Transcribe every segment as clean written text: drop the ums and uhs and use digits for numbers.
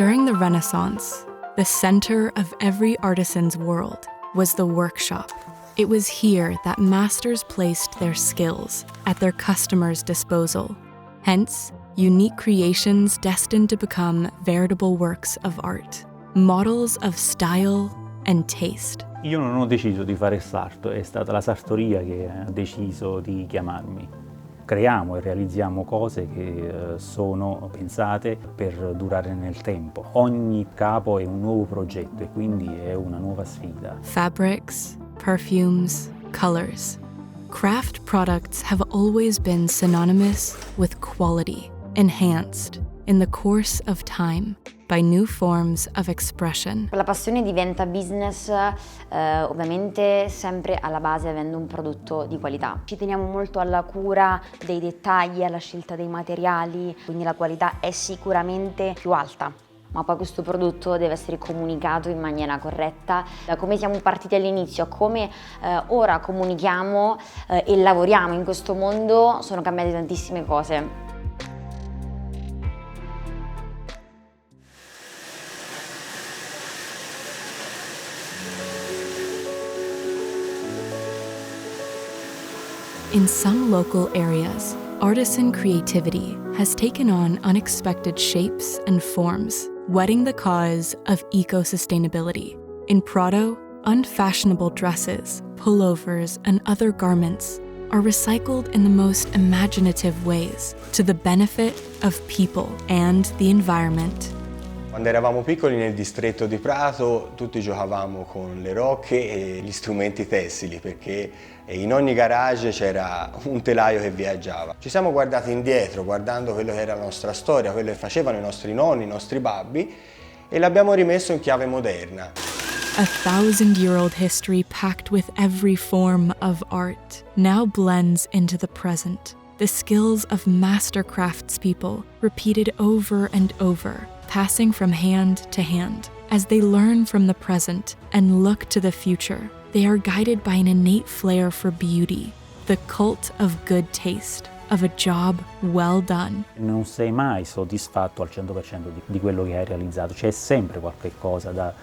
During the Renaissance, the center of every artisan's world was the workshop. It was here that masters placed their skills at their customers' disposal. Hence, unique creations destined to become veritable works of art, models of style and taste. Io non ho deciso di fare sarto, è stata la sartoria che ha deciso di chiamarmi. Creiamo e realizziamo cose che sono pensate per durare nel tempo. Ogni capo è un nuovo progetto e quindi è una nuova sfida. Fabrics, perfumes, colors. Craft products have always been synonymous with quality, enhanced in the course of time by new forms of expression. La passione diventa business, ovviamente sempre alla base avendo un prodotto di qualità. Ci teniamo molto alla cura dei dettagli, alla scelta dei materiali, quindi la qualità è sicuramente più alta. Ma poi questo prodotto deve essere comunicato in maniera corretta. Da come siamo partiti all'inizio a come ora comunichiamo e lavoriamo in questo mondo sono cambiate tantissime cose. In some local areas, artisan creativity has taken on unexpected shapes and forms, wedding the cause of eco-sustainability. In Prato, unfashionable dresses, pullovers, and other garments are recycled in the most imaginative ways to the benefit of people and the environment. Quando eravamo piccoli nel distretto di Prato tutti giocavamo con le rocche e gli strumenti tessili perché in ogni garage c'era un telaio che viaggiava. Ci siamo guardati indietro guardando quello che era la nostra storia, quello che facevano i nostri nonni, i nostri babbi e l'abbiamo rimesso in chiave moderna. A 1,000-year-old history packed with every form of art now blends into the present. The skills of master craftspeople repeated over and over, passing from hand to hand. As they learn from the present and look to the future, they are guided by an innate flair for beauty, the cult of good taste, of a job well done. Non sei mai soddisfatto al 100% di quello che hai realizzato, c'è sempre qualche cosa da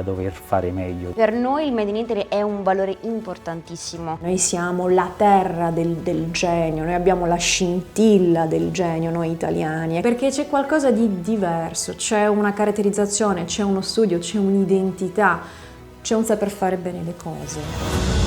dover fare meglio. Per noi il Made in Italy è un valore importantissimo. Noi siamo la terra del genio, noi abbiamo la scintilla del genio, noi italiani, perché c'è qualcosa di diverso, c'è una caratterizzazione, c'è uno studio, c'è un'identità, c'è un saper fare bene le cose.